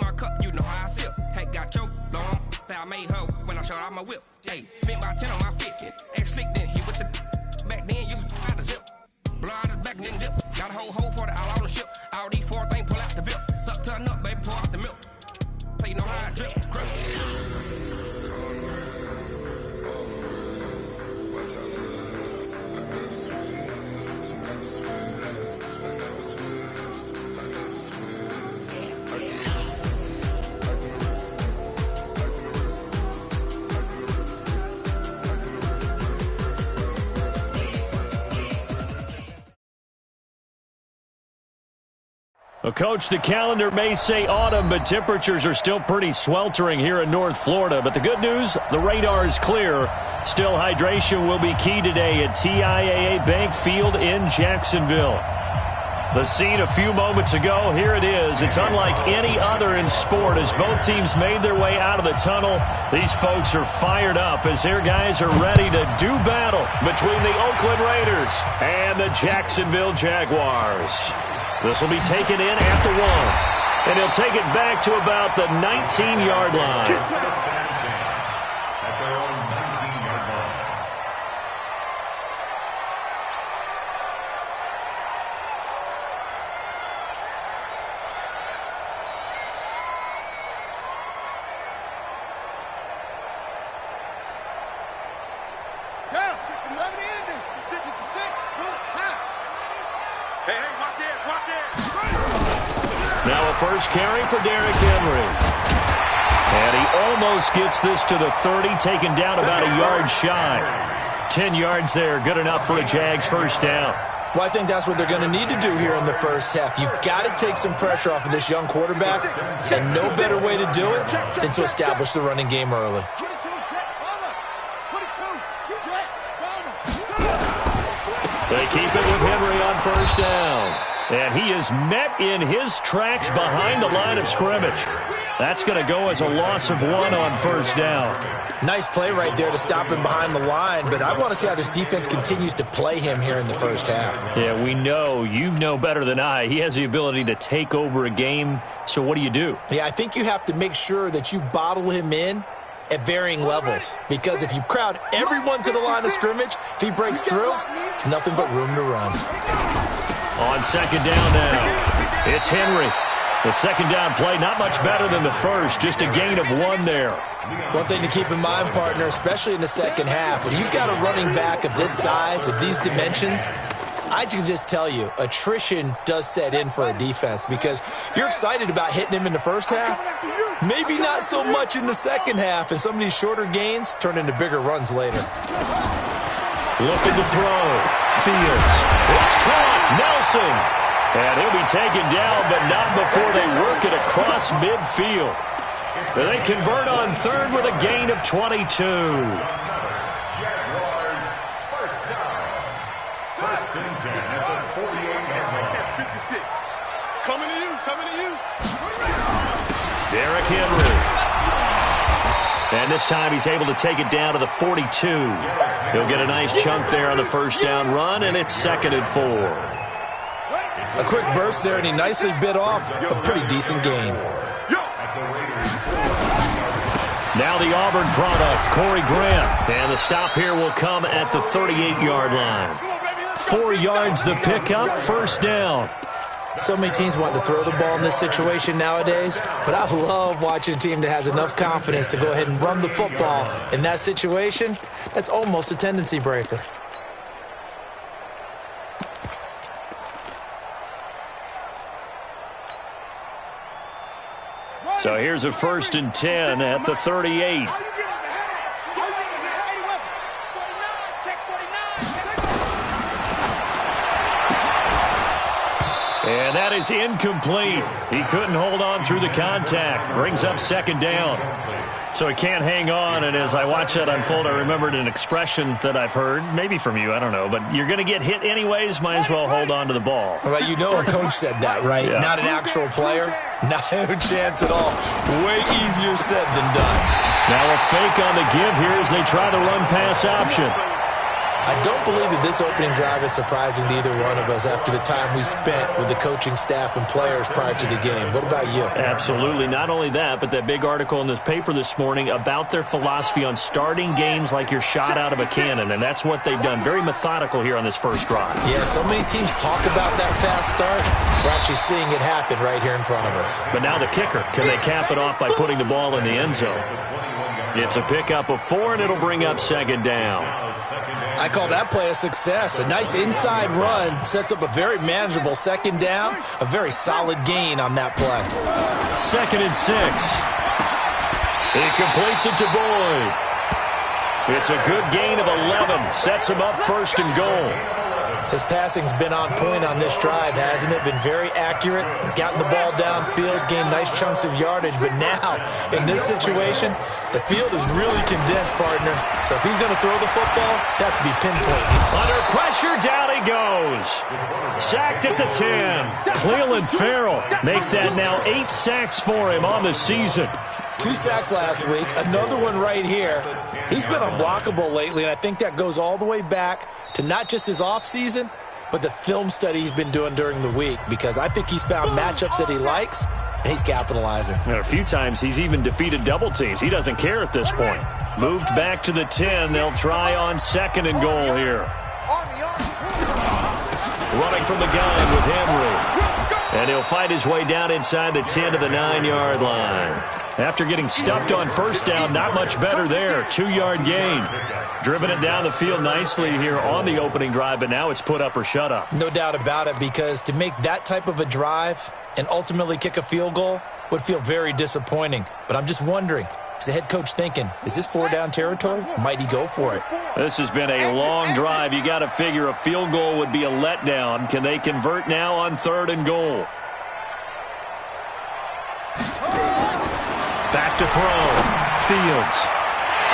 my cup, you know how I sip. Hey, got your long, I made her when I showed out my whip. Hey, spent about 10 on my fit. Ex slick, then hit with the back then, used to out the zip. Blow out his back, then dip. Got a whole party all on the ship. All these four things, pull out the VIP. Suck, turn up, baby, pour out the milk. So you know how I drip. Well, Coach, the calendar may say autumn, but temperatures are still pretty sweltering here in North Florida. But the good news, the radar is clear. Still, hydration will be key today at TIAA Bank Field in Jacksonville. The scene a few moments ago, here it is. It's unlike any other in sport as both teams made their way out of the tunnel. These folks are fired up as their guys are ready to do battle between the Oakland Raiders and the Jacksonville Jaguars. This will be taken in at the 1, and he'll take it back to about the 19-yard line. Now a first carry for Derrick Henry. And he almost gets this to the 30, taken down about a yard shy. 10 yards there, good enough for a Jags first down. Well, I think that's what they're going to need to do here in the first half. You've got to take some pressure off of this young quarterback, and no better way to do it than to establish the running game early. They keep it with Henry on first down. And he is met in his tracks behind the line of scrimmage. That's going to go as a loss of 1 on first down. Nice play right there to stop him behind the line, but I want to see how this defense continues to play him here in the first half. Yeah, we know. You know better than I. He has the ability to take over a game, so what do you do? Yeah, I think you have to make sure that you bottle him in at varying levels, because if you crowd everyone to the line of scrimmage, if he breaks through, there's nothing but room to run. On second down now, it's Henry. The second down play, not much better than the first, just a gain of 1 there. One thing to keep in mind, partner, especially in the second half, when you've got a running back of this size, of these dimensions, I can just tell you, attrition does set in for a defense because you're excited about hitting him in the first half, maybe not so much in the second half, and some of these shorter gains turn into bigger runs later. Looking to throw. Fields. It's caught. Nelson. And he'll be taken down, but not before they work it across midfield. They convert on third with a gain of 22. Jaguars first down. First and 10 at the 48-yard line. 56. Coming to you. Coming to you. Derrick Henry. And this time he's able to take it down to the 42. He'll get a nice chunk there on the first down run, and it's 2nd and 4. A quick burst there, and he nicely bit off a pretty decent gain. Now the Auburn product, Corey Graham. And the stop here will come at the 38-yard line. 4 yards the pickup, first down. So many teams want to throw the ball in this situation nowadays, but I love watching a team that has enough confidence to go ahead and run the football in that situation. That's almost a tendency breaker. So here's a 1st and 10 at the 38. And that is incomplete. He couldn't hold on through the contact. Brings up 2nd down. So he can't hang on, and as I watch that unfold, I remembered an expression that I've heard, maybe from you, I don't know, but you're going to get hit anyways, might as well hold on to the ball. Well, you know a coach said that, right? Yeah. Not an actual player? No chance at all. Way easier said than done. Now a fake on the give here as they try the run-pass option. I don't believe that this opening drive is surprising to either one of us after the time we spent with the coaching staff and players prior to the game. What about you? Absolutely. Not only that, but that big article in this paper this morning about their philosophy on starting games like you're shot out of a cannon, and that's what they've done. Very methodical here on this first drive. Yeah, so many teams talk about that fast start. We're actually seeing it happen right here in front of us. But now the kicker. Can they cap it off by putting the ball in the end zone? It's a pickup of 4, and it'll bring up second down. I call that play a success. A nice inside run sets up a very manageable second down. A very solid gain on that play. 2nd and 6. He completes it to Boyd. It's a good gain of 11. Sets him up 1st and goal. His passing's been on point on this drive, hasn't it? Been very accurate, gotten the ball downfield, gained nice chunks of yardage. But now, in this situation, the field is really condensed, partner. So if he's going to throw the football, that could be pinpointed. Under pressure, down he goes. Sacked at the 10. Cleveland Farrell make that now 8 sacks for him on the season. 2 sacks last week, another one right here. He's been unblockable lately, and I think that goes all the way back to not just his offseason, but the film study he's been doing during the week, because I think he's found matchups that he likes, and he's capitalizing. A few times he's even defeated double teams. He doesn't care at this point. Moved back to the 10. They'll try on 2nd and goal here. Running from the gun with Henry. And he'll fight his way down inside the 10 to the 9-yard line. After getting stuffed on 1st down, not much better there. 2-yard gain. Driven it down the field nicely here on the opening drive, but now it's put up or shut up. No doubt about it, because to make that type of a drive and ultimately kick a field goal would feel very disappointing. But I'm just wondering, is the head coach thinking, is this 4-down territory? Might he go for it? This has been a long drive. You got to figure a field goal would be a letdown. Can they convert now on 3rd and goal? Back to throw. Fields.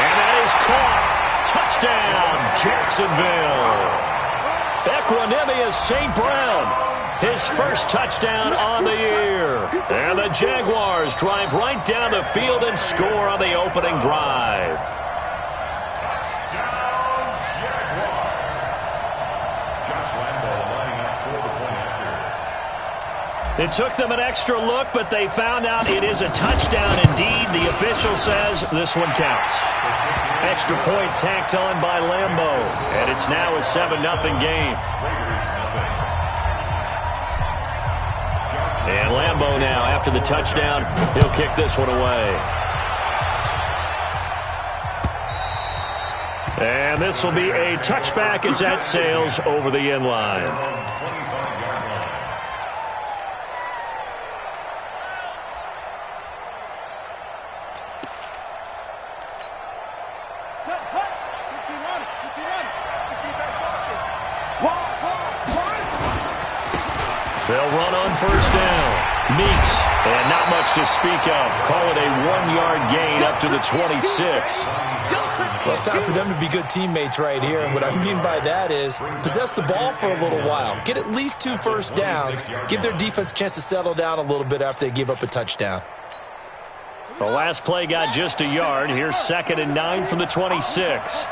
And that is caught. Touchdown, Jacksonville. Equanimous St. Brown. His first touchdown on the year. And the Jaguars drive right down the field and score on the opening drive. It took them an extra look, but they found out it is a touchdown indeed. The official says this one counts. Extra point tacked on by Lambo, and it's now a 7-0 game. And Lambo now, after the touchdown, he'll kick this one away. And this will be a touchback as that sails over the end line. They'll run on 1st down. Meeks, and not much to speak of. Call it a 1-yard gain up to the 26. Well, it's time for them to be good teammates right here. And what I mean by that is possess the ball for a little while. Get at least 2 first downs. Give their defense a chance to settle down a little bit after they give up a touchdown. The last play got just a yard. Here's 2nd and 9 from the 26.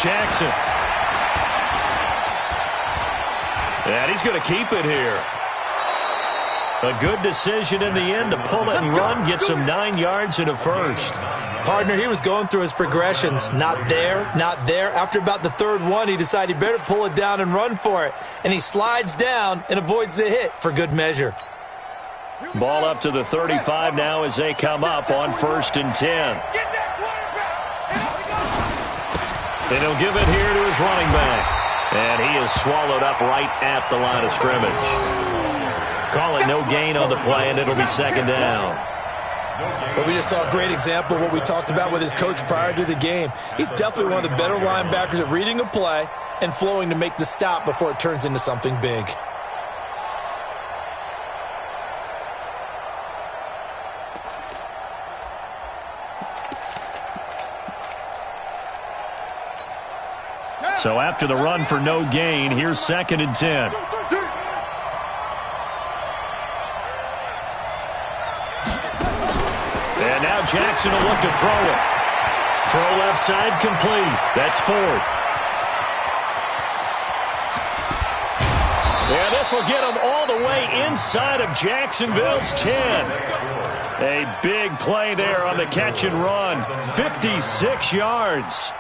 Jackson. And he's going to keep it here. A good decision in the end to pull it and run, get some 9 yards and a first. Partner, he was going through his progressions. Not there, not there. After about the 3rd one, he decided he better pull it down and run for it. And he slides down and avoids the hit for good measure. Ball up to the 35 now as they come up on 1st and 10. And he'll give it here to his running back. And he is swallowed up right at the line of scrimmage. Call it no gain on the play, and it'll be 2nd down. But we just saw a great example of what we talked about with his coach prior to the game. He's definitely one of the better linebackers at reading a play and flowing to make the stop before it turns into something big. So after the run for no gain, here's 2nd and 10. now Jackson will look to throw it. Throw left side complete. That's Ford. And this will get him all the way inside of Jacksonville's 10. A big play there on the catch and run. 56 yards.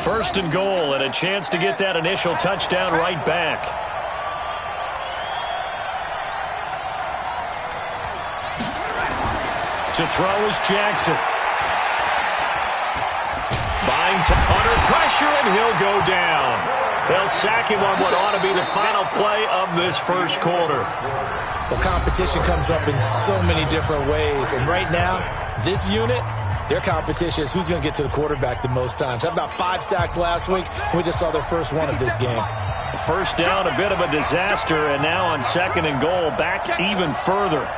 First and goal, and a chance to get that initial touchdown right back. To throw is Jackson. Bynes under pressure, and he'll go down. They'll sack him on what ought to be the final play of this first quarter. Well, competition comes up in so many different ways, and right now, this unit, their competition is who's going to get to the quarterback the most times. Had about 5 sacks last week. We just saw their first one of this game. First down, a bit of a disaster, and now on second and goal, back even further.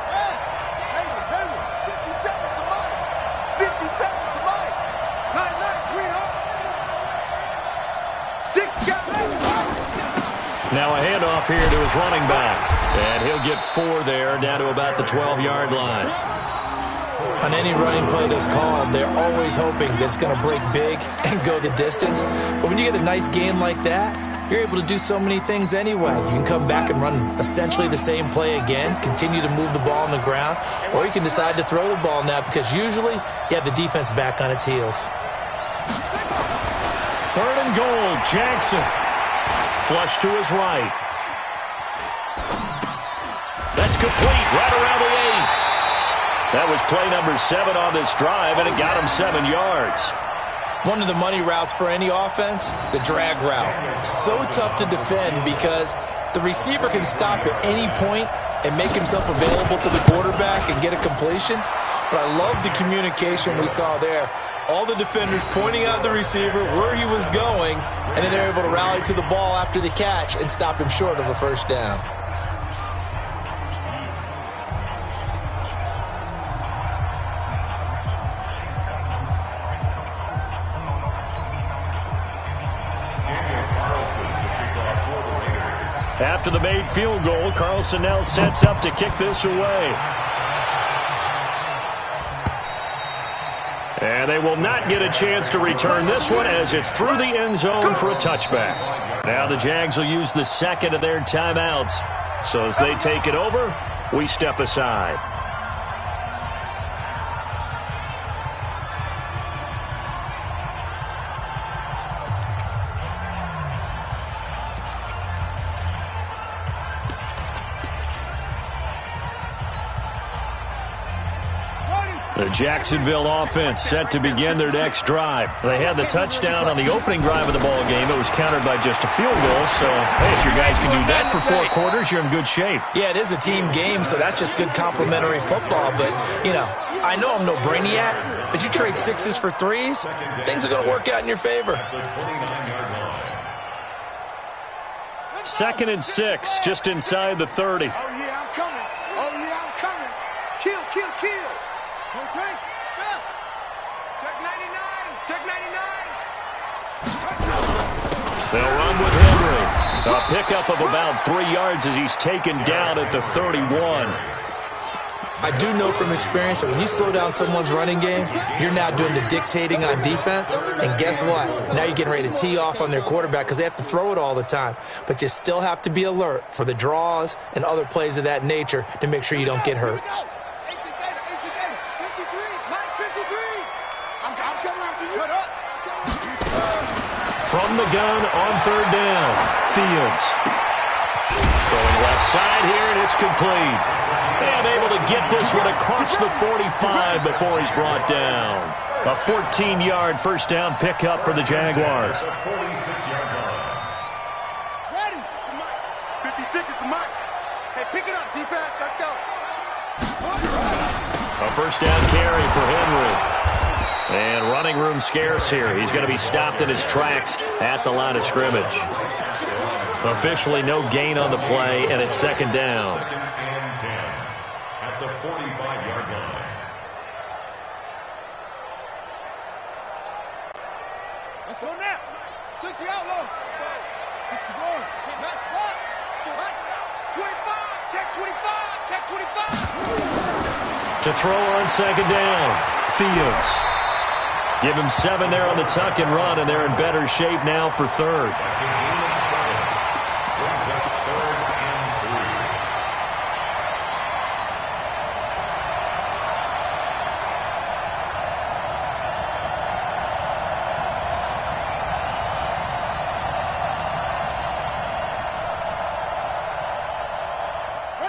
Now a handoff here to his running back. And he'll get 4 there, down to about the 12-yard line. On any running play that's called, they're always hoping that it's going to break big and go the distance. But when you get a nice game like that, you're able to do so many things anyway. You can come back and run essentially the same play again, continue to move the ball on the ground, or you can decide to throw the ball now because usually you have the defense back on its heels. Third and goal, Jackson. Flush to his right. That's complete, right around the 8. That was play number 7 on this drive, and it got him 7 yards. One of the money routes for any offense, the drag route. So tough to defend because the receiver can stop at any point and make himself available to the quarterback and get a completion. But I love the communication we saw there. All the defenders pointing out the receiver, where he was going, and then they're able to rally to the ball after the catch and stop him short of a first down. After the made field goal, Carlson now sets up to kick this away. And they will not get a chance to return this one as it's through the end zone for a touchback. Now the Jags will use the second of their timeouts. So as they take it over, we step aside. The Jacksonville offense set to begin their next drive. They had the touchdown on the opening drive of the ball game. It was countered by just a field goal. So, hey, if your guys can do that for 4 quarters, you're in good shape. Yeah, it is a team game, so that's just good complimentary football. But, you know, I know I'm no brainiac, but you trade 6s for 3s, things are going to work out in your favor. 2nd and 6, just inside the 30. Oh, yeah, I'm coming. Oh, yeah, I'm coming. Kill, kill, kill. Check 99. Check 99. They'll run with Henry. A pickup of about 3 yards as he's taken down at the 31. I do know from experience that when you slow down someone's running game, you're now doing the dictating on defense. And guess what? Now you're getting ready to tee off on their quarterback because they have to throw it all the time. But you still have to be alert for the draws and other plays of that nature to make sure you don't get hurt. From the gun on 3rd down, Fields. Throwing left side here, and it's complete. And able to get this one across the 45 before he's brought down. A 14-yard first down pickup for the Jaguars. 46 yards on. Ready? 56 is the mark. Hey, pick it up, defense. Let's go. A first down carry for Henry. And running room scarce here. He's going to be stopped in his tracks at the line of scrimmage. Officially no gain on the play, and it's 2nd down. Second and 10 at the 45-yard line. Let's go now. 60 out low. To throw on second down, Fields. Give him 7 there on the tuck and run, and they're in better shape now for third.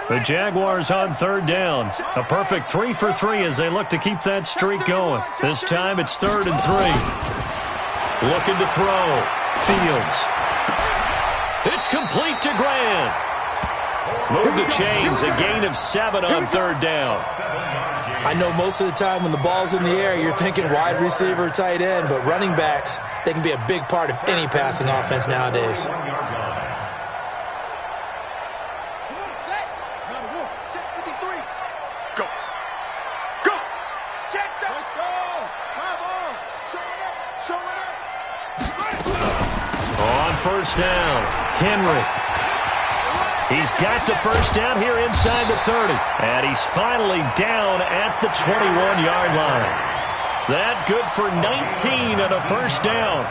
The Jaguars on third down. A perfect 3 for 3 as they look to keep that streak going. This time it's 3rd and 3. Looking to throw. Fields. It's complete to Grant. Move the chains. A gain of 7 on third down. I know most of the time when the ball's in the air, you're thinking wide receiver, tight end, but running backs, they can be a big part of any passing offense nowadays. First down, Henry. He's got the first down here inside the 30. And he's finally down at the 21-yard line. That good for 19 and a first down.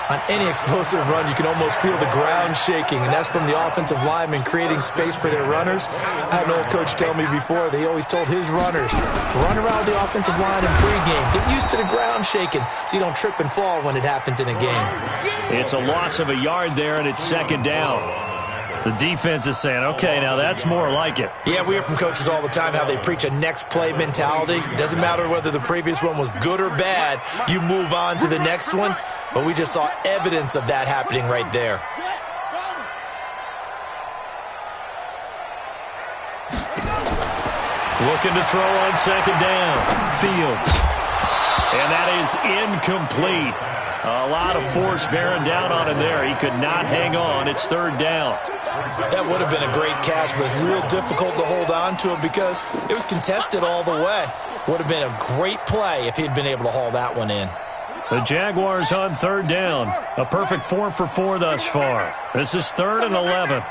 On any explosive run, you can almost feel the ground shaking, and that's from the offensive linemen creating space for their runners. I had an old coach tell me before, they always told his runners, run around the offensive line in pregame. Get used to the ground shaking so you don't trip and fall when it happens in a game. It's a loss of a yard there, and it's second down. The defense is saying, okay, now that's more like it. Yeah, we hear from coaches all the time how they preach a next play mentality. Doesn't matter whether the previous one was good or bad, you move on to the next one. But we just saw evidence of that happening right there. Looking to throw on second down. Fields. And that is incomplete. A lot of force bearing down on him there. He could not hang on. It's third down. That would have been a great catch, but it's real difficult to hold on to it because it was contested all the way. Would have been a great play if he'd been able to haul that one in. The Jaguars on third down. A perfect 4 for 4 thus far. This is 3rd and 11.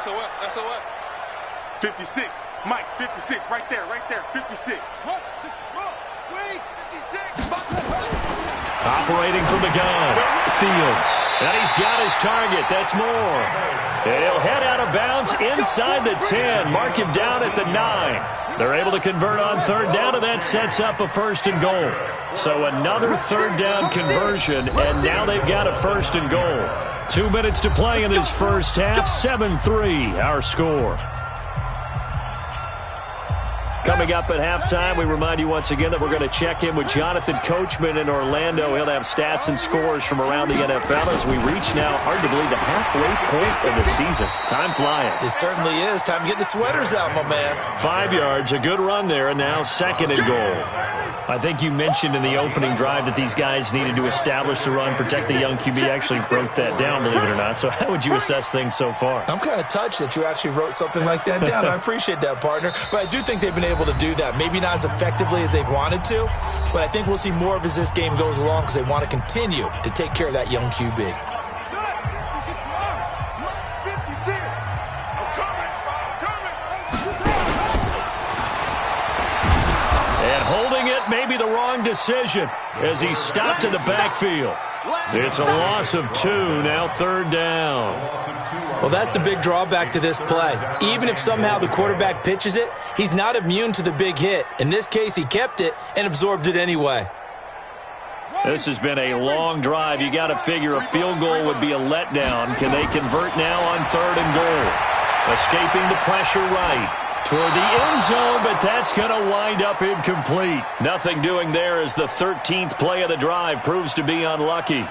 SOS. 56. Mike, 56. Right there. 56. 56. Operating from the gun. Fields. And he's got his target. That's more. And he'll head out of bounds inside the 10. Mark him down at the 9. They're able to convert on third down, and that sets up a 1st and goal. So another third down conversion, and now they've got a 1st and goal. 2 minutes to play in this first half. 7-3, our score. Coming up at halftime, we remind you once again that we're going to check in with Jonathan Coachman in Orlando. He'll have stats and scores from around the NFL as we reach now, hard to believe, the halfway point of the season. Time flying. It certainly is. Time to get the sweaters out, my man. 5 yards, a good run there, and now 2nd and goal. I think you mentioned in the opening drive that these guys needed to establish the run, protect the young QB. Actually wrote that down, believe it or not. So how would you assess things so far? I'm kind of touched that you actually wrote something like that down. I appreciate that, partner. But I do think they've been able to do that. Maybe not as effectively as they've wanted to, but I think we'll see more of as this game goes along because they want to continue to take care of that young QB. And holding it may be the wrong decision as he stopped in the backfield. It's a loss of 2, now 3rd down. Well, that's the big drawback to this play. Even if somehow the quarterback pitches it, he's not immune to the big hit. In this case, he kept it and absorbed it anyway. This has been a long drive. You got to figure a field goal would be a letdown. Can they convert now on 3rd and goal? Escaping the pressure right toward the end zone, but that's going to wind up incomplete. Nothing doing there as the 13th play of the drive proves to be unlucky.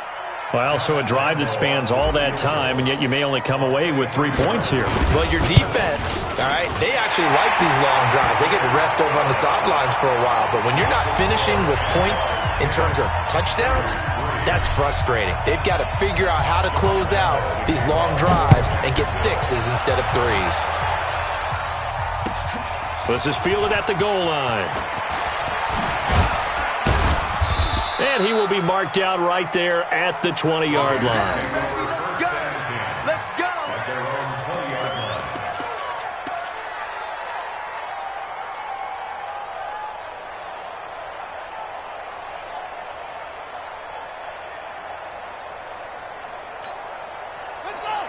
Well, so a drive that spans all that time, and yet you may only come away with 3 points here. Well, your defense, all right, they actually like these long drives. They get to rest over on the sidelines for a while, but when you're not finishing with points in terms of touchdowns, that's frustrating. They've got to figure out how to close out these long drives and get 6s instead of 3s. This is fielded at the goal line. And he will be marked down right there at the 20-yard line.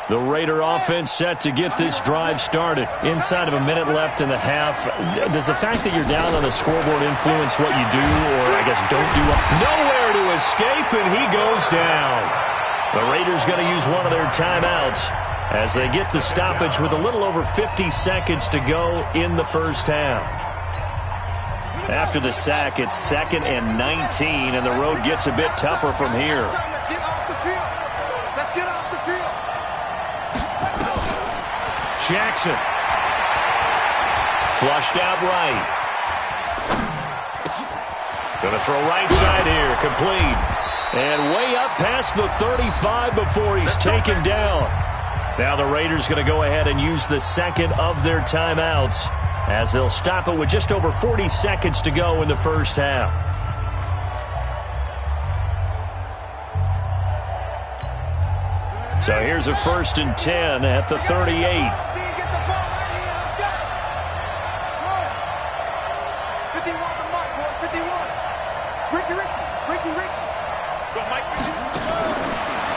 The Raider offense set to get this drive started. Inside of a minute left in the half. Does the fact that you're down on the scoreboard influence what you do, or I guess don't do? Nowhere to escape, and he goes down. The Raiders going to use one of their timeouts as they get the stoppage with a little over 50 seconds to go in the first half. After the sack, it's 2nd and 19, and the road gets a bit tougher from here. Let's get off the field. Let's get off the field. Jackson. Flushed out right. Going to throw right side here. Complete. And way up past the 35 before he's taken down. Now the Raiders going to go ahead and use the second of their timeouts as they'll stop it with just over 40 seconds to go in the first half. So here's a 1st and 10 at the 38.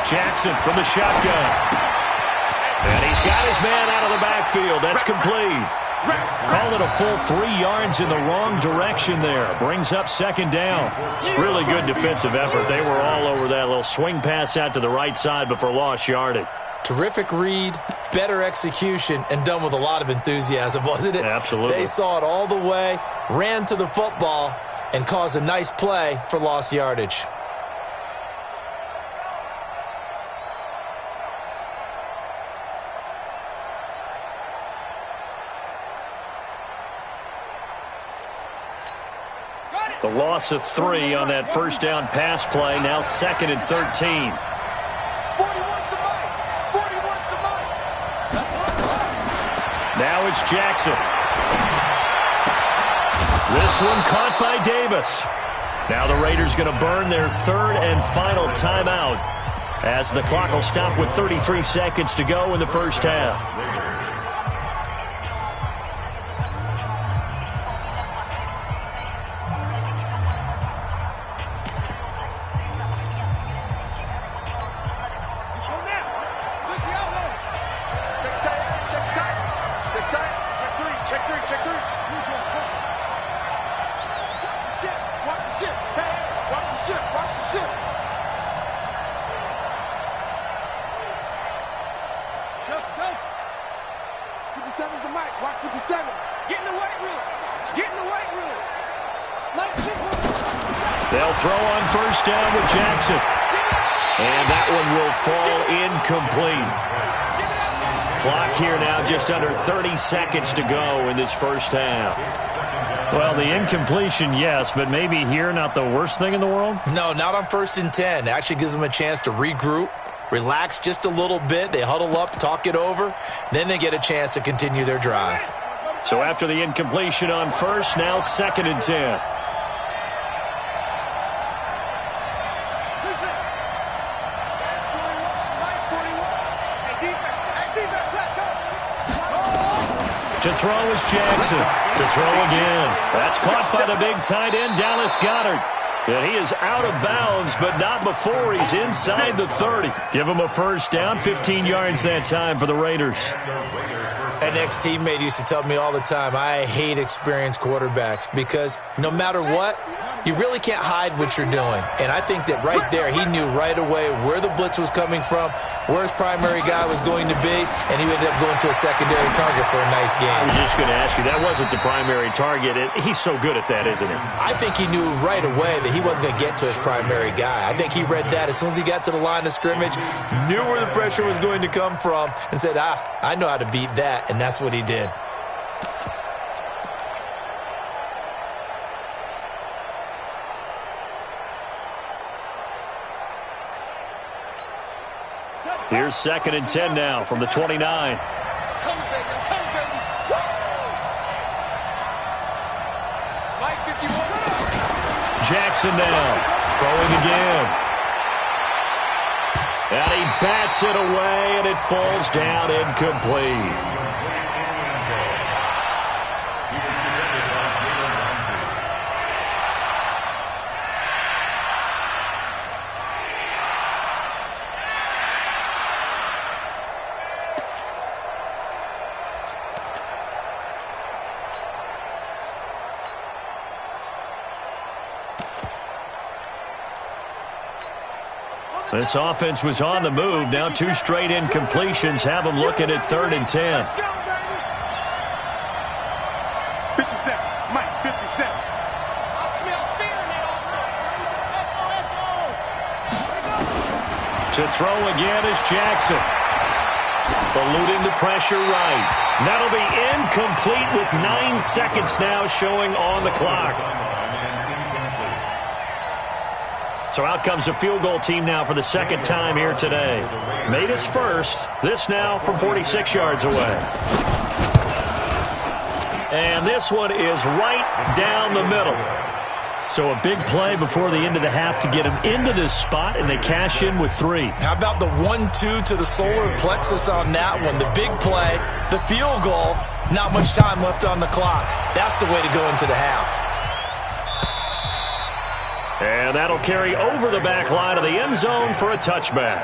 Jackson from the shotgun. And he's got his man out of the backfield. That's complete. Called it a full 3 yards in the wrong direction there. Brings up 2nd down. Really good defensive effort. They were all over that little swing pass out to the right side before lost yardage. Terrific read, better execution, and done with a lot of enthusiasm, wasn't it? Absolutely. They saw it all the way, ran to the football, and caused a nice play for lost yardage. The loss of 3 on that first down pass play. Now 2nd and 13. Now it's Jackson. This one caught by Davis. Now the Raiders going to burn their 3rd and final timeout as the clock will stop with 33 seconds to go in the first half. They'll throw on first down with Jackson. And that one will fall incomplete. Clock here now just under 30 seconds to go in this first half. Well, the incompletion, yes, but maybe here not the worst thing in the world? No, not on 1st and 10. It actually gives them a chance to regroup, relax just a little bit. They huddle up, talk it over. Then they get a chance to continue their drive. So after the incompletion on first, now 2nd and 10. To throw is Jackson. To throw again. That's caught by the big tight end, Dallas Goedert. And he is out of bounds, but not before he's inside the 30. Give him a first down, 15 yards that time for the Raiders. An ex-teammate used to tell me all the time, I hate experienced quarterbacks because no matter what, you really can't hide what you're doing. And I think that right there, he knew right away where the blitz was coming from, where his primary guy was going to be, and he ended up going to a secondary target for a nice game. I was just going to ask you, that wasn't the primary target. He's so good at that, isn't he? I think he knew right away that he wasn't going to get to his primary guy. I think he read that as soon as he got to the line of scrimmage, knew where the pressure was going to come from, and said, I know how to beat that, and that's what he did. Here's 2nd and 10 now from the 29. Jackson now. Throwing again. And he bats it away, and it falls down incomplete. This offense was on the move. Now 2 straight incompletions have them looking at 3rd and 10. 57. Mike, 57. I smell fear in that offense. To throw again is Jackson. Eluding the pressure right. That'll be incomplete with 9 seconds now showing on the clock. So out comes a field goal team now for the 2nd time here today. Made his first. This now from 46 yards away. And this one is right down the middle. So a big play before the end of the half to get him into this spot, and they cash in with 3. How about the 1-2 to the solar plexus on that one? The big play, the field goal, not much time left on the clock. That's the way to go into the half. And that'll carry over the back line of the end zone for a touchback.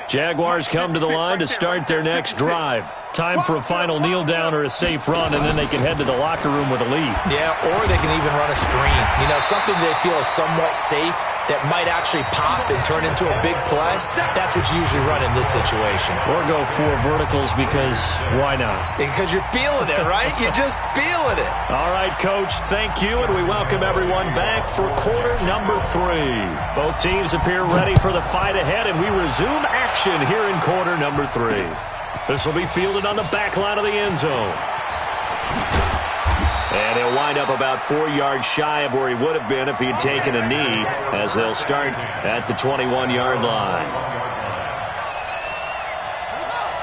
Jaguars come to the line to start their next drive. Time for a final kneel down or a safe run, and then they can head to the locker room with a lead. Yeah, or they can even run a screen. You know, something they feel is somewhat safe that might actually pop and turn into a big play. That's what you usually run in this situation. Or go 4 verticals because why not? Because you're feeling it, right? You're just feeling it. All right, Coach, thank you, and we welcome everyone back for quarter number 3. Both teams appear ready for the fight ahead, and we resume action here in quarter number 3. This will be fielded on the back line of the end zone. And he'll wind up about 4 yards shy of where he would have been if he had taken a knee, as they'll start at the 21-yard line.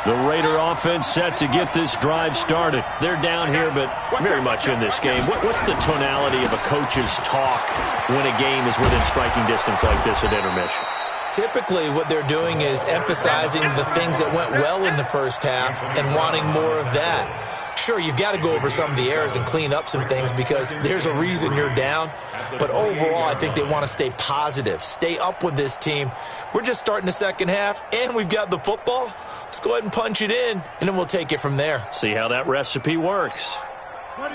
The Raider offense set to get this drive started. They're down here, but very much in this game. What's the tonality of a coach's talk when a game is within striking distance like this at intermission? Typically, what they're doing is emphasizing the things that went well in the first half and wanting more of that. Sure, you've got to go over some of the errors and clean up some things because there's a reason you're down. But overall, I think they want to stay positive, stay up with this team. We're just starting the second half, and we've got the football. Let's go ahead and punch it in, and then we'll take it from there. See how that recipe works.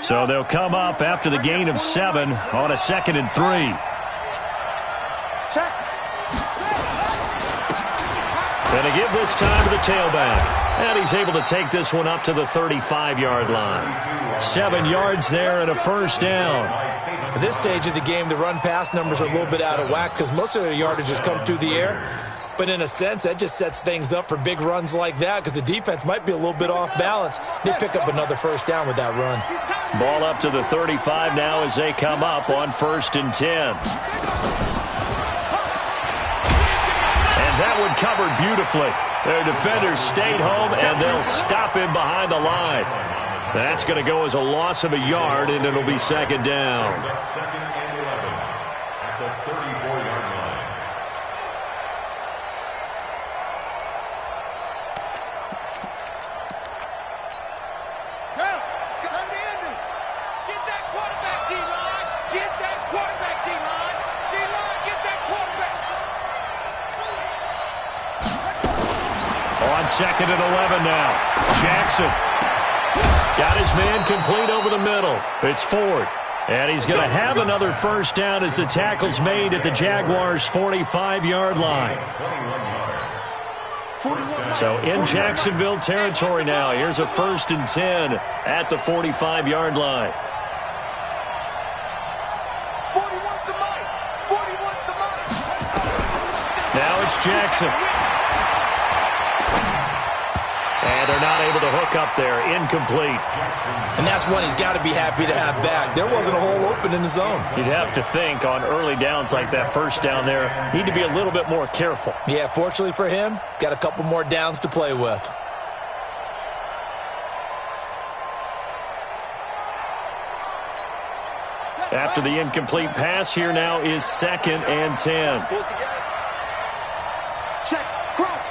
So they'll come up after the gain of 7 on a 2nd and 3. And to give this time to the tailback. And he's able to take this one up to the 35-yard line. 7 yards there and a first down. At this stage of the game, the run-pass numbers are a little bit out of whack because most of the yardage has come through the air. But in a sense, that just sets things up for big runs like that because the defense might be a little bit off balance. They pick up another first down with that run. Ball up to the 35 now as they come up on 1st and 10. That one covered beautifully. Their defenders stayed home, and they'll stop him behind the line. That's going to go as a loss of a yard, and it'll be 2nd down. Second and 11 at the 34-yard line. Get that quarterback, D-line. Get that quarterback, D-line. D-line, get that quarterback. On 2nd and 11 now. Jackson got his man complete over the middle. It's Ford. And he's going to have another first down as the tackle's made at the Jaguars' 45-yard line. So in Jacksonville territory now. Here's a 1st and 10 at the 45-yard line. 41's the mic. 41's the mic. Now it's Jackson. And they're not able to hook up there. Incomplete. And that's one he's got to be happy to have back. There wasn't a hole open in the zone. You'd have to think on early downs like that first down there, need to be a little bit more careful. Yeah, fortunately for him, got a couple more downs to play with. After the incomplete pass, here now is 2nd and 10. Check. Cross.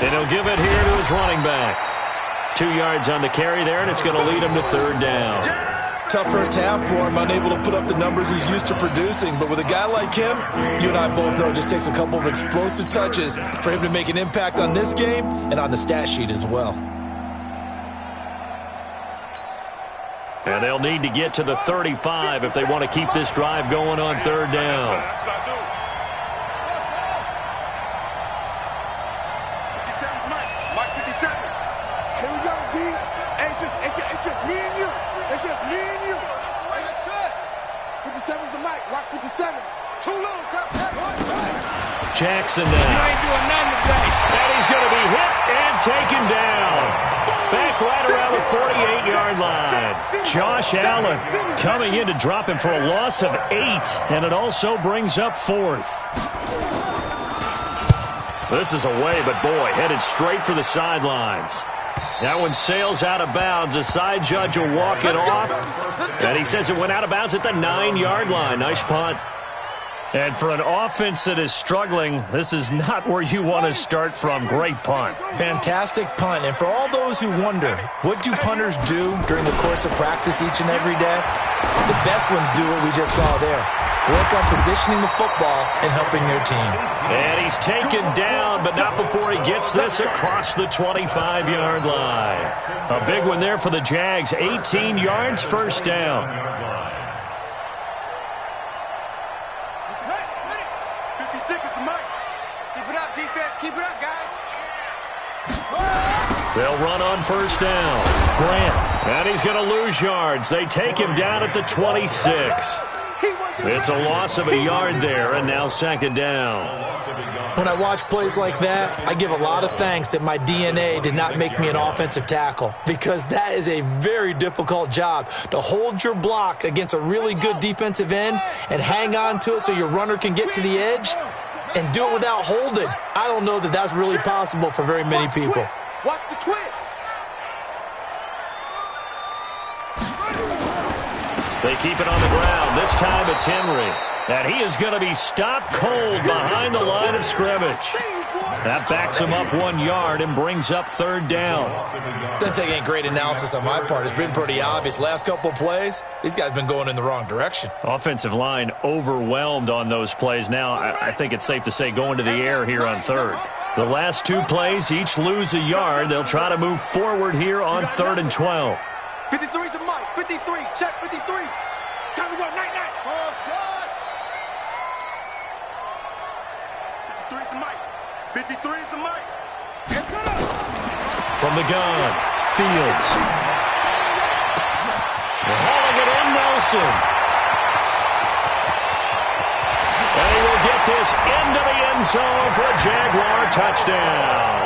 And he'll give it here to his running back. 2 yards on the carry there, and it's going to lead him to 3rd down. Tough first half for him, unable to put up the numbers he's used to producing. But with a guy like him, you and I both know it just takes a couple of explosive touches for him to make an impact on this game and on the stat sheet as well. And they'll need to get to the 35 if they want to keep this drive going on 3rd down. Mike 57. Here we go, D. It's just me and you. It's just me and you. 57's the mic. Rock 57. Too little. Jackson now. You ain't doing nothing today. And he's going to be hit and taken down. Back right around the 48-yard line. Josh Allen coming in to drop him for a loss of 8. And it also brings up 4th. This is away, but boy, headed straight for the sidelines. That one sails out of bounds. The side judge will walk it off. And he says it went out of bounds at the 9-yard line. Nice punt. And for an offense that is struggling, this is not where you want to start from. Great punt. Fantastic punt. And for all those who wonder, what do punters do during the course of practice each and every day? The best ones do what we just saw there. Work on positioning the football and helping their team. And he's taken down, but not before he gets this across the 25-yard line. A big one there for the Jags. 18 yards, 1st down. 56 at the mic. Keep it up, defense. Keep it up, guys. They'll run on 1st down. Grant. And he's going to lose yards. They take him down at the 26. It's a loss of a yard there, and now 2nd down. When I watch plays like that, I give a lot of thanks that my DNA did not make me an offensive tackle, because that is a very difficult job, to hold your block against a really good defensive end and hang on to it so your runner can get to the edge and do it without holding. I don't know that that's really possible for very many people. Watch the twist. They keep it on the ground. This time it's Henry. And he is going to be stopped cold behind the line of scrimmage. That backs him up 1 yard and brings up 3rd down. Doesn't take any great analysis on my part. It's been pretty obvious. Last couple of plays, these guys have been going in the wrong direction. Offensive line overwhelmed on those plays. Now, I think it's safe to say going to the air here on 3rd. The last 2 plays each lose a yard. They'll try to move forward here on 3rd and 12. 53's the mic. 53. Check 53. Time to go. Night. 53's the mic. 53's the mic. From the gun, Fields. Hauling it in, Nelson. And he will get this into the end zone for a Jaguar touchdown.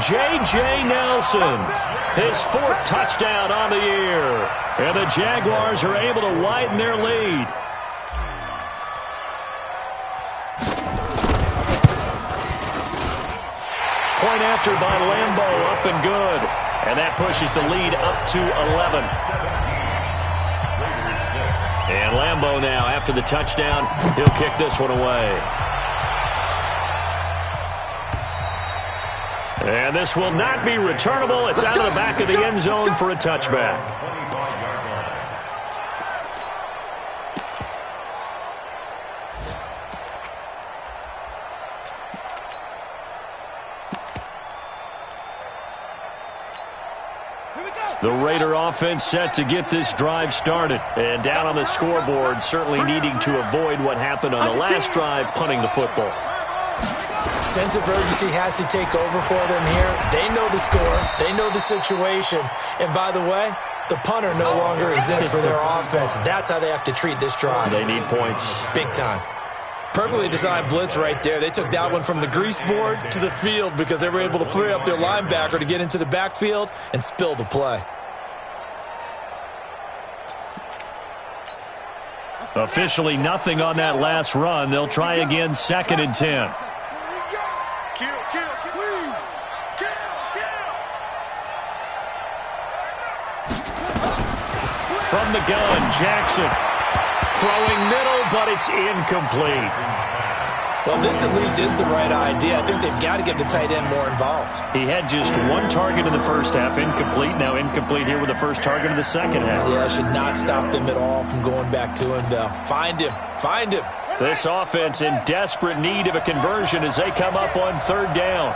J.J. Nelson, his 4th touchdown on the year. And the Jaguars are able to widen their lead. Point after by Lambeau, up and good. And that pushes the lead up to 11. And Lambeau now, after the touchdown, he'll kick this one away. And this will not be returnable. It's out of the back of the end zone for a touchback. The Raider offense set to get this drive started. And down on the scoreboard, certainly needing to avoid what happened on the last drive, punting the football. Sense of urgency has to take over for them here. They know the score. They know the situation. And by the way, the punter no longer exists for their offense. That's how they have to treat this drive. They need points. Big time. Perfectly designed blitz right there. They took that one from the grease board to the field because they were able to free up their linebacker to get into the backfield and spill the play. Officially nothing on that last run. They'll try again, 2nd and 10. From the gun, Jackson. Throwing middle, but it's incomplete. Well, this at least is the right idea. I think they've got to get the tight end more involved. He had just one target in the first half, incomplete. Now incomplete here with the first target of the second half. Yeah, should not stop them at all from going back to him, though. Find him. Find him. This offense in desperate need of a conversion as they come up on third down.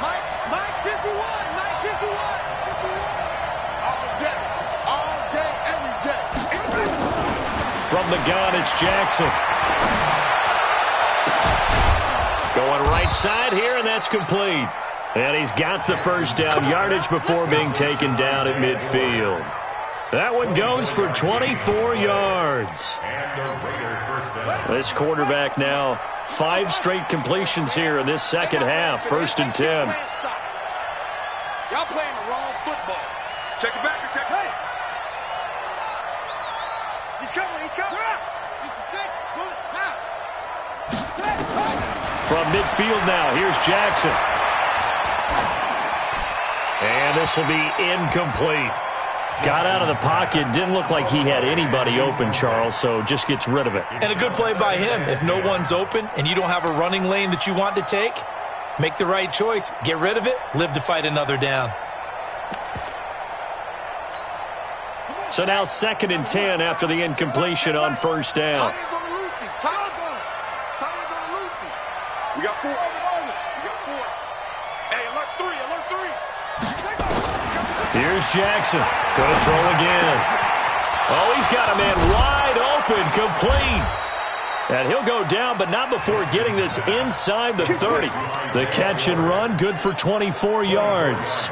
Mike 51. All day, every day. From the gun, it's Jackson. Going right side here, and that's complete. And he's got the first down yardage before being taken down at midfield. That one goes for 24 yards. This quarterback now 5 straight completions here in this second half. 1st and 10. Y'all playing the wrong football. Check it back. Check it. He's coming. 66. From midfield now, here's Jackson. And this will be incomplete. Got out of the pocket. Didn't look like he had anybody open, Charles, so just gets rid of it. And a good play by him. If no one's open and you don't have a running lane that you want to take, make the right choice. Get rid of it. Live to fight another down. So now 2nd and 10 after the incompletion on first down. We got 4. Hey, alert 3. Here's Jackson. Going to throw again. Oh, he's got a man wide open, complete. And he'll go down, but not before getting this inside the 30. The catch and run, good for 24 yards.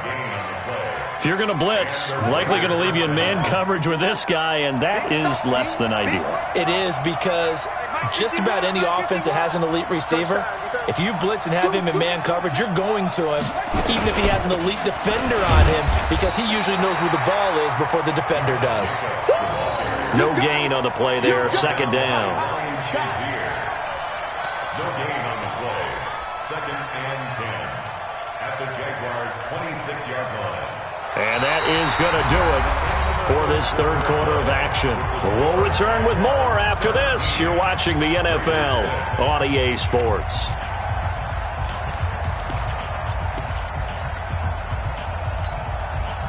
If you're going to blitz, likely going to leave you in man coverage with this guy, and that is less than ideal. It is, because just about any offense that has an elite receiver, if you blitz and have him in man coverage, you're going to him, even if he has an elite defender on him, because he usually knows where the ball is before the defender does. No gain on the play there, 2nd down. No gain on the play. 2nd and 10 at the Jaguars' 26-yard line. And that is going to do it for this third quarter of action. We'll return with more after this. You're watching the NFL on EA Sports.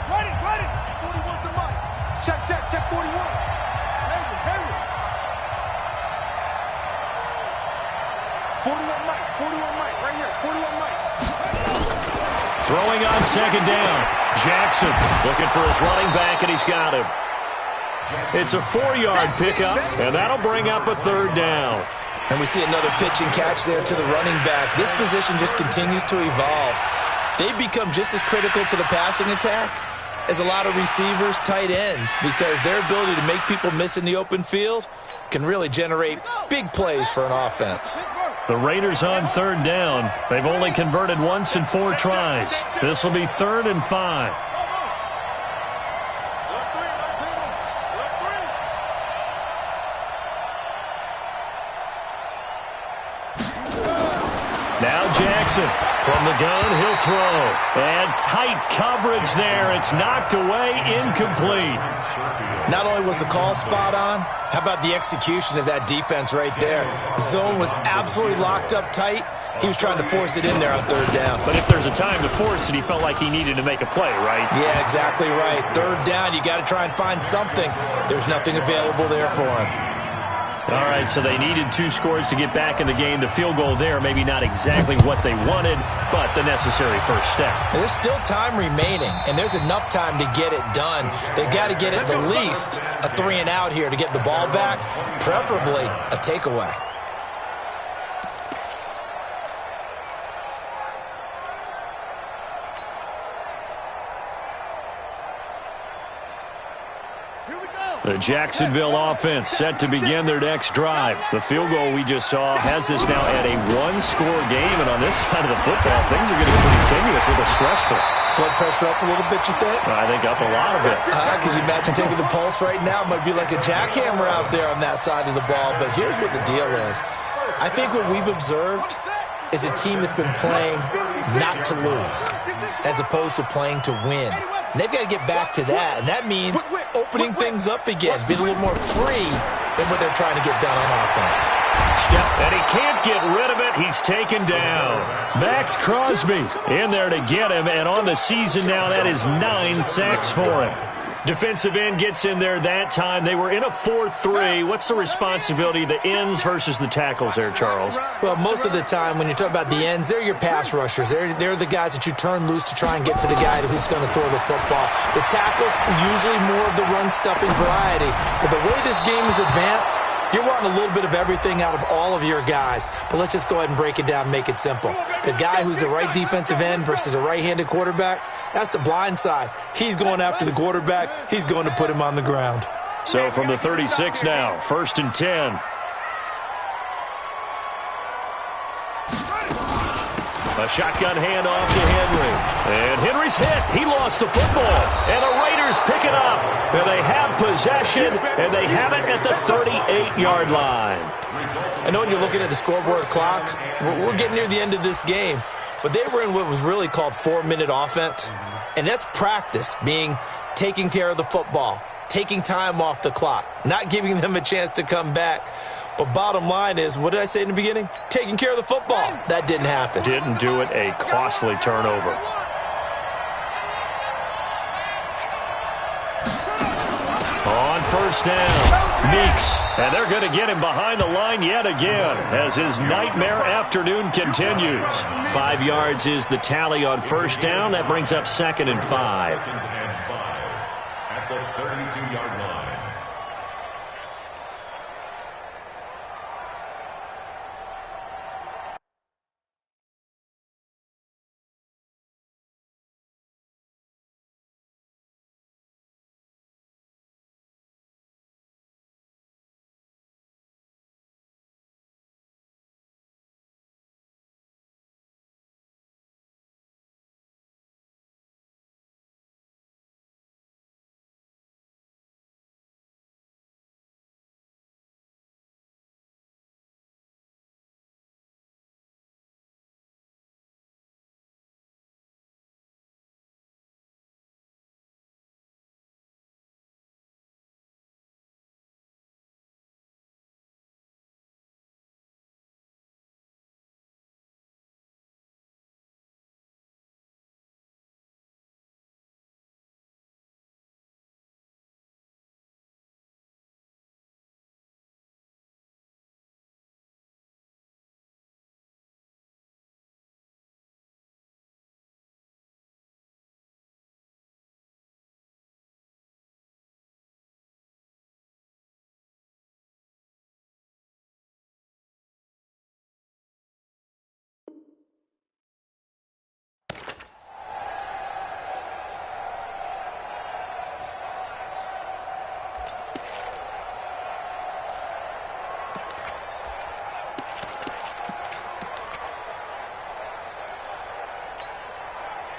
Ready. 41 to Mike. Check 41. Henry. 41 Mike. Right here. 41 Mike. Throwing on 2nd down. Jackson looking for his running back, and he's got him. It's a 4-yard pickup, and that'll bring up a 3rd down. And we see another pitch and catch there to the running back. This position just continues to evolve. They become just as critical to the passing attack as a lot of receivers, tight ends, because their ability to make people miss in the open field can really generate big plays for an offense. The Raiders on 3rd down. They've only converted once in 4 tries. This will be 3rd and 5. Now Jackson from the gun, he'll throw. And tight coverage there. It's knocked away, incomplete. Not only was the call spot on, how about the execution of that defense right there? Zone was absolutely locked up tight. He was trying to force it in there on 3rd down. But if there's a time to force it, he felt like he needed to make a play, right? Yeah, exactly right. 3rd down, you got to try and find something. There's nothing available there for him. All right, so they needed 2 scores to get back in the game. The field goal there, maybe not exactly what they wanted, but the necessary first step. There's still time remaining, and there's enough time to get it done. They've got to get at the least a 3 and out here to get the ball back, preferably a takeaway. The Jacksonville offense set to begin their next drive. The field goal we just saw has this now at a 1-score game, and on this side of the football, things are going to be pretty tenuous, a little stressful. Blood pressure up a little bit, you think? I think up a lot of it. Could you imagine taking the pulse right now? It might be like a jackhammer out there on that side of the ball, but here's what the deal is. I think what we've observed is a team that's been playing not to lose as opposed to playing to win. And they've got to get back to that, and that means opening things up again, being a little more free than what they're trying to get done on offense. And he can't get rid of it. He's taken down. Max Crosby in there to get him, and on the season now, that is 9 sacks for him. Defensive end gets in there that time. They were in a 4-3. What's the responsibility of the ends versus the tackles there, Charles? Well, most of the time when you talk about the ends, they're your pass rushers. They're the guys that you turn loose to try and get to the guy who's going to throw the football. The tackles, usually more of the run-stuffing variety. But the way this game is advanced, you're wanting a little bit of everything out of all of your guys. But let's just go ahead and break it down and make it simple. The guy who's the right defensive end versus a right-handed quarterback, that's the blind side. He's going after the quarterback. He's going to put him on the ground. So from the 36 now, 1st and 10. A shotgun handoff to Henry. And Henry's hit. He lost the football. And the Raiders pick it up. And they have possession, and they have it at the 38-yard line. I know when you're looking at the scoreboard clock, we're getting near the end of this game. But they were in what was really called 4-minute offense. And that's practice, being taking care of the football, taking time off the clock, not giving them a chance to come back. But bottom line is, what did I say in the beginning? Taking care of the football. That didn't happen. Didn't do it. A costly turnover. On 1st down, Meeks. And they're going to get him behind the line yet again as his nightmare afternoon continues. 5 yards is the tally on 1st down. That brings up 2nd and 5. At the 32-yard line.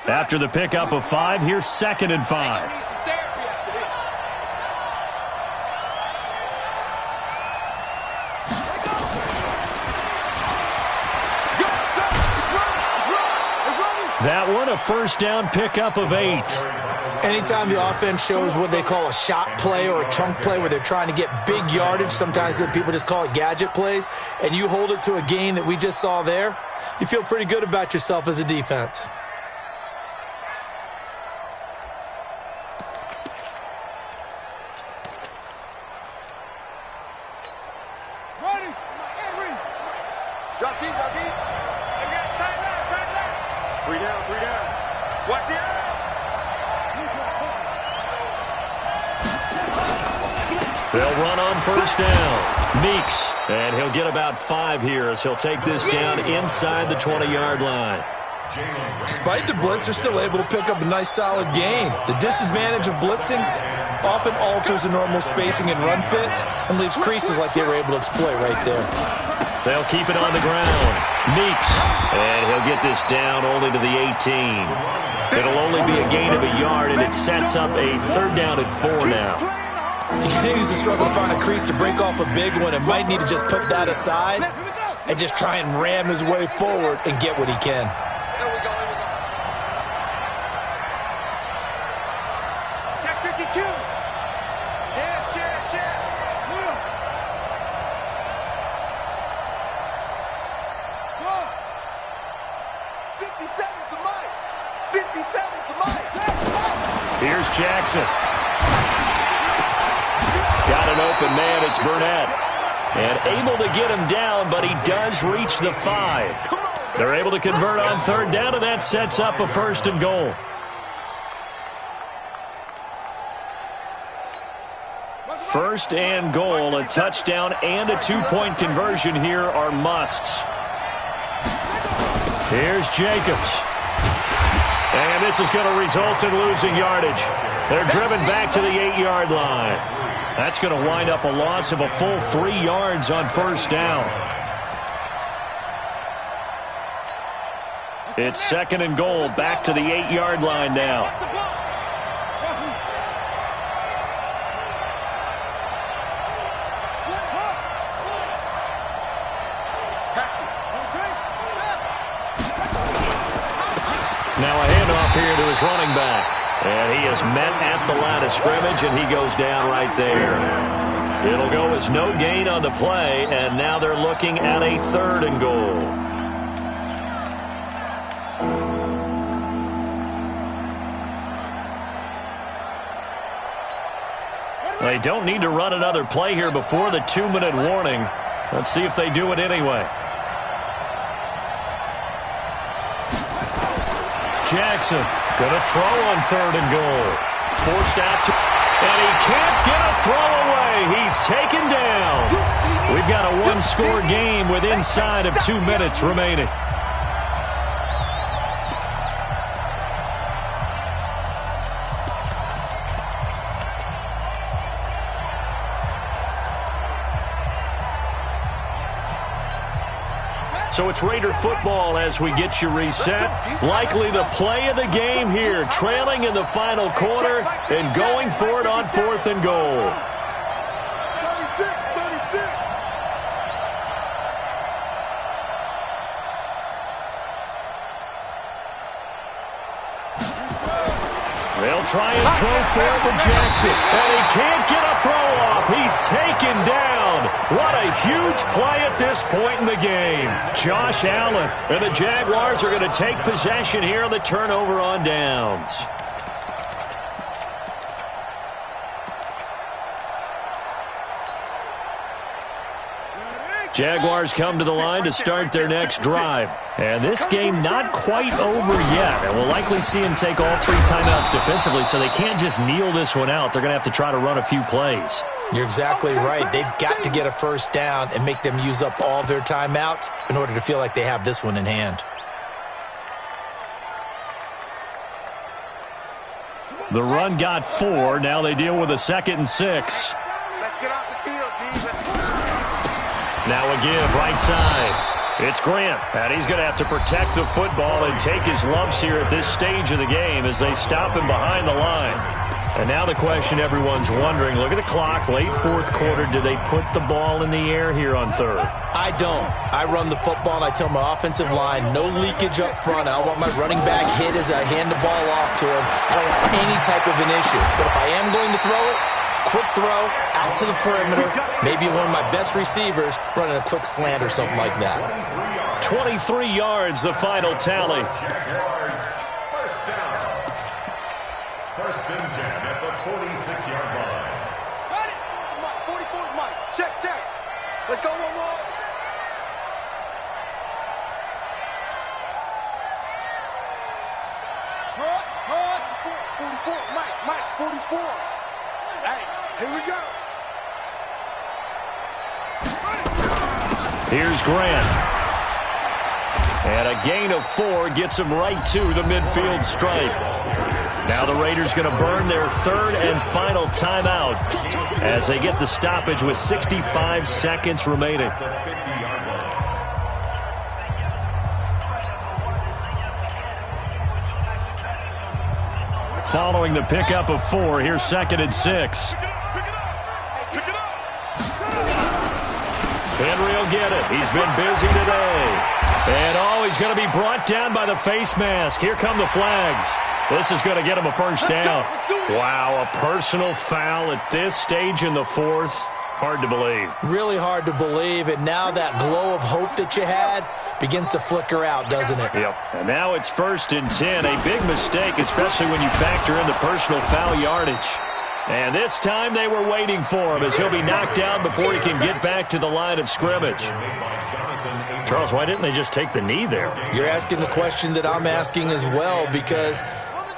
After the pickup of 5, here's 2nd and 5. That one, a 1st down pickup of 8. Anytime the offense shows what they call a shot play or a chunk play where they're trying to get big yardage, sometimes people just call it gadget plays, and you hold it to a gain that we just saw there, you feel pretty good about yourself as a defense. They'll run on 1st down. Meeks, and he'll get about 5 here as he'll take this down inside the 20-yard line. Despite the blitz, they're still able to pick up a nice, solid gain. The disadvantage of blitzing often alters the normal spacing and run fits and leaves creases like they were able to exploit right there. They'll keep it on the ground. Meeks, and he'll get this down only to the 18. It'll only be a gain of a yard, and it sets up a 3rd down and 4 now. He continues to struggle to find a crease to break off a big one and might need to just put that aside and just try and ram his way forward and get what he can. Here's Jackson. Got an open man. It's Burnett. And able to get him down, but he does reach the 5. They're able to convert on third down, and that sets up a 1st and goal. First and goal, a touchdown and a 2-point conversion here are musts. Here's Jacobs. And this is going to result in losing yardage. They're driven back to the 8-yard line. That's going to wind up a loss of a full 3 yards on first down. It's 2nd and goal, back to the 8-yard line now. Now a handoff here to his running back. And he is met at the line of scrimmage, and he goes down right there. It'll go as no gain on the play, and now they're looking at a 3rd and goal. They don't need to run another play here before the 2-minute warning. Let's see if they do it anyway. Jackson going to throw on 3rd and goal. Forced out to, and he can't get a throw away. He's taken down. We've got a 1-score game with inside of 2 minutes remaining. So it's Raider football as we get you reset. Likely the play of the game here, trailing in the final quarter and going for it on 4th and goal. 36. They'll try and throw for it with Jackson. And he can't get a throw off. He's taken down. What a huge play at this point in the game. Josh Allen and the Jaguars are going to take possession here on the turnover on downs. Jaguars come to the line to start their next drive. And this game not quite over yet. And we'll likely see them take all 3 timeouts defensively, so they can't just kneel this one out. They're going to have to try to run a few plays. You're exactly right. They've got to get a first down and make them use up all their timeouts in order to feel like they have this one in hand. The run got 4. Now they deal with a 2nd and 6. Let's get off the field, D. Let's go. Now a give right side. It's Grant, and he's going to have to protect the football and take his lumps here at this stage of the game as they stop him behind the line. And now the question everyone's wondering, look at the clock, late 4th quarter, do they put the ball in the air here on 3rd? I don't. I run the football, and I tell my offensive line, no leakage up front. I don't want my running back hit as I hand the ball off to him. I don't want any type of an issue. But if I am going to throw it, quick throw out to the perimeter, maybe one of my best receivers running a quick slant or something like that. 23 yards, the final tally. First down. 1st and 10 at the 46-yard line. Got it. Mike, 44, Mike. Check. Let's go one more. Hard. 44, Mike, 44. Hey, here we go. Here's Grant. And a gain of 4 gets him right to the midfield stripe. Now the Raiders going to burn their 3rd and final timeout as they get the stoppage with 65 seconds remaining. Following the pickup of 4, here's 2nd and 6. Henry will get it. He's been busy today. And, he's going to be brought down by the face mask. Here come the flags. This is going to get him a first down. Wow, a personal foul at this stage in the 4th. Hard to believe. Really hard to believe, and now that glow of hope that you had begins to flicker out, doesn't it? Yep. And now it's 1st and 10. A big mistake, especially when you factor in the personal foul yardage. And this time they were waiting for him as he'll be knocked down before he can get back to the line of scrimmage. Charles, why didn't they just take the knee there? You're asking the question that I'm asking as well, because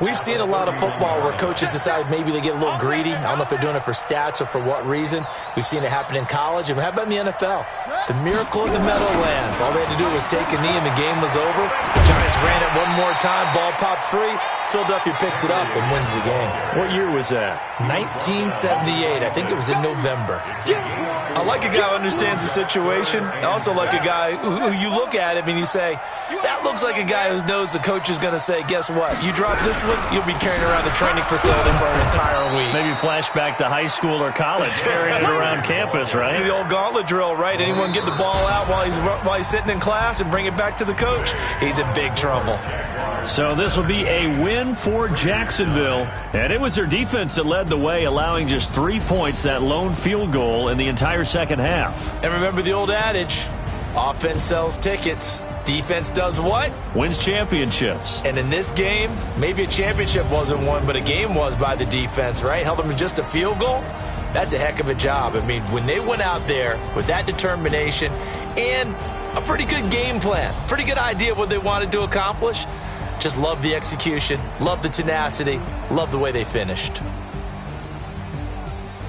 we've seen a lot of football where coaches decide maybe they get a little greedy. I don't know if they're doing it for stats or for what reason. We've seen it happen in college. And how about in the NFL? The miracle of the Meadowlands. All they had to do was take a knee and the game was over. The Giants ran it one more time. Ball popped free. Philadelphia picks it up and wins the game. What year was that? 1978. I think it was in November. I like a guy who understands the situation. I also like a guy who you look at him and you say, that looks like a guy who knows the coach is going to say, guess what? You drop this one, you'll be carrying around the training facility for an entire week. Maybe flashback to high school or college, carrying it around campus, right? The old gauntlet drill, right? Anyone get the ball out while he's sitting in class and bring it back to the coach? He's in big trouble. So this will be a win for Jacksonville. And it was their defense that led the way, allowing just 3 points, that lone field goal in the entire second half. And remember the old adage, offense sells tickets. Defense does what? Wins championships. And in this game, maybe a championship wasn't won, but a game was by the defense, right? Held them to just a field goal. That's a heck of a job. I mean, when they went out there with that determination and a pretty good game plan, pretty good idea of what they wanted to accomplish, just love the execution, love the tenacity, love the way they finished.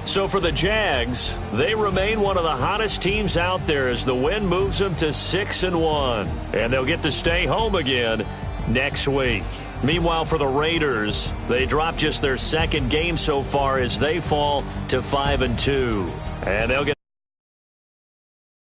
So for the Jags, they remain one of the hottest teams out there as the win moves them to 6-1. And they'll get to stay home again next week. Meanwhile, for the Raiders, they dropped just their second game so far as they fall to 5-2. And they'll get